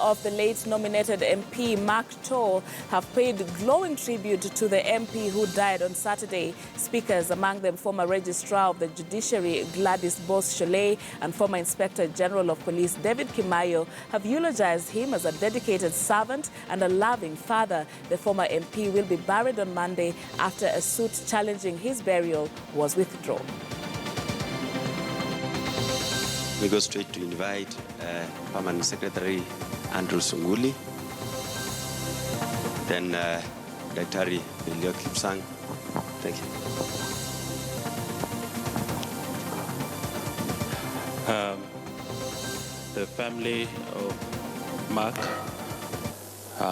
of the late nominated MP Mark Tor have paid glowing tribute to the MP who died on Saturday. Speakers, among them former Registrar of the Judiciary Gladys Boss-Cholet and former Inspector General of Police David Kimayo, have eulogized him as a dedicated servant and a loving father. The former MP will be buried on Monday after a suit challenging his burial was withdrawn. We go straight to invite Permanent Secretary Andrew Sunguli, then Daktari Belio Kipsang. Thank you. The family of Mark,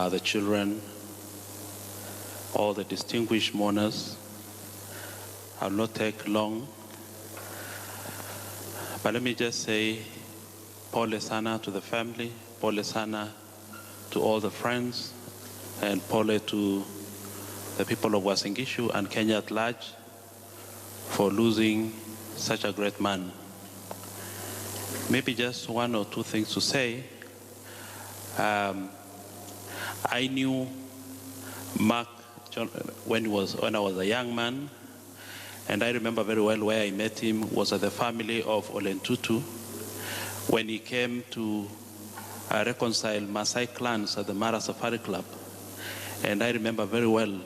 the children, all the distinguished mourners, I will not take long. But let me just say, pole sana to the family, pole sana to all the friends, and pole to the people of Uasin Gishu and Kenya at large for losing such a great man. Maybe just one or two things to say. I knew Mark when I was a young man. And I remember very well where I met him was at the family of Olentutu when he came to reconcile Maasai clans at the Mara Safari Club. And I remember very well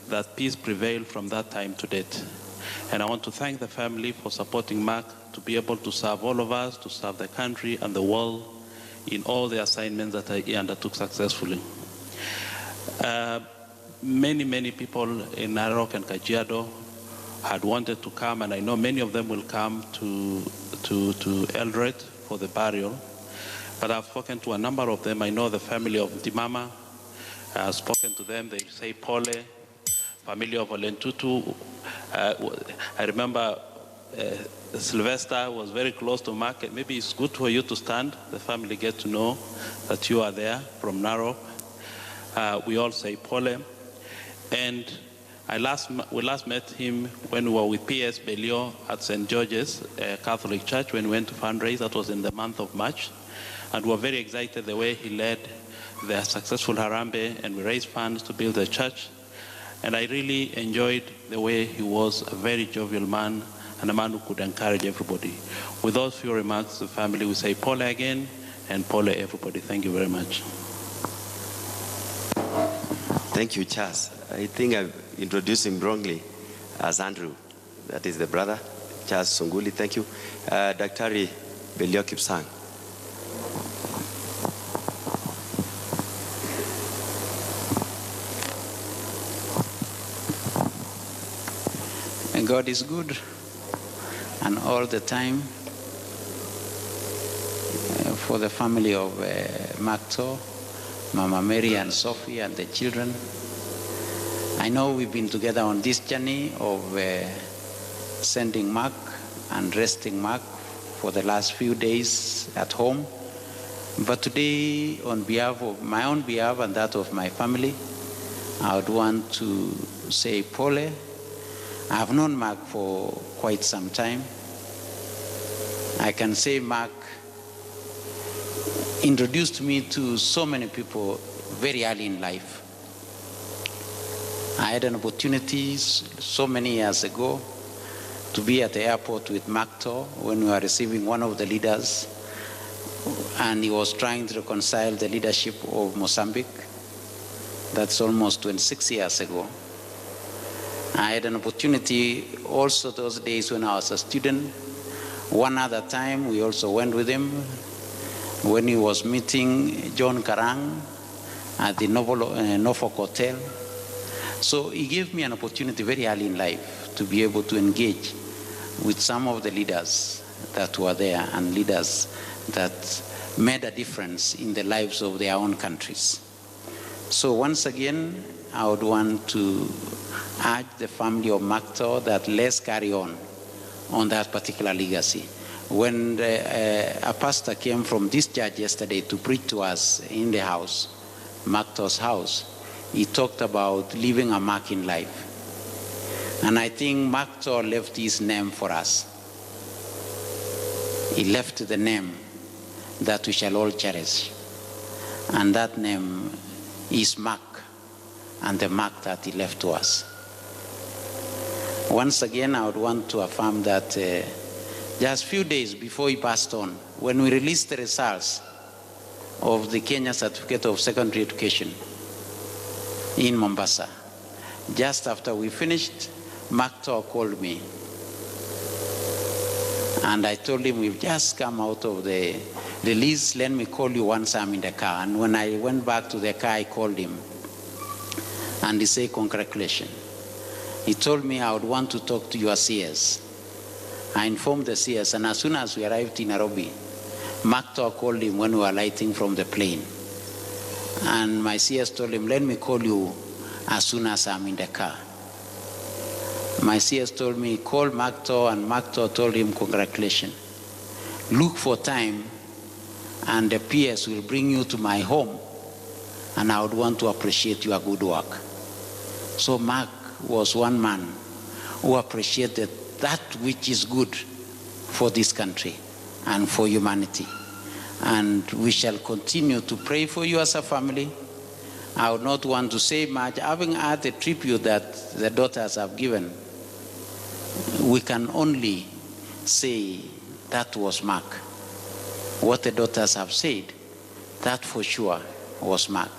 that peace prevailed from that time to date. And I want to thank the family for supporting Mark to be able to serve all of us, to serve the country and the world in all the assignments that he undertook successfully. Many people in Narok and Kajiado had wanted to come, and I know many of them will come to Eldoret for the burial. But I've spoken to a number of them. I know the family of Dimama. I've spoken to them. They say Pole, family of Olentutu. I remember Sylvester was very close to Mark. Maybe it's good for you to stand. The family get to know that you are there from Narok. We all say Pole. And we last met him when we were with P.S. Belio at St. George's Catholic Church when we went to fundraise. That was in the month of March. And we were very excited the way he led the successful Harambee, and we raised funds to build the church. And I really enjoyed the way he was a very jovial man and a man who could encourage everybody. With those few remarks, the family will say Pole again, and Pole everybody. Thank you very much. Thank you, Charles. I think I've introduced him wrongly as Andrew. That is the brother, Charles Sunguli. Thank you. Daktari Belio Kipsang. And God is good, and all the time. For the family of Makto, Mama Mary and Sophie and the children. I know we've been together on this journey of sending Mark and resting Mark for the last few days at home. But today, on behalf of my own behalf and that of my family, I would want to say Pole. I have known Mark for quite some time. I can say Mark introduced me to so many people very early in life. I had an opportunity so many years ago to be at the airport with Makto when we were receiving one of the leaders, and he was trying to reconcile the leadership of Mozambique. That's almost 26 years ago. I had an opportunity also those days when I was a student. One other time we also went with him when he was meeting John Karang at the Norfolk Hotel. So he gave me an opportunity very early in life to be able to engage with some of the leaders that were there and leaders that made a difference in the lives of their own countries. So once again, I would want to urge the family of Makto that let's carry on that particular legacy. When a pastor came from this church yesterday to preach to us in the house, Makto's house, he talked about leaving a mark in life. And I think Makto left his name for us. He left the name that we shall all cherish. And that name is Mark, and the mark that he left to us. Once again, I would want to affirm that just a few days before he passed on, when we released the results of the Kenya Certificate of Secondary Education in Mombasa, just after we finished, Mark called me. And I told him, we've just come out of the release, let me call you once I'm in the car. And when I went back to the car, I called him. And he said, congratulations. He told me I would want to talk to your CS. I informed the CS, and as soon as we arrived in Nairobi, Mark called him when we were alighting from the plane. And my CS told him, let me call you as soon as I'm in the car. My CS told me, call Mark, and Mark told him, congratulations. Look for time, and the PS will bring you to my home, and I would want to appreciate your good work. So Mark was one man who appreciated that which is good for this country and for humanity. And we shall continue to pray for you as a family. I would not want to say much. Having had the tribute that the daughters have given, we can only say that was Mark. What the daughters have said, that for sure was Mark.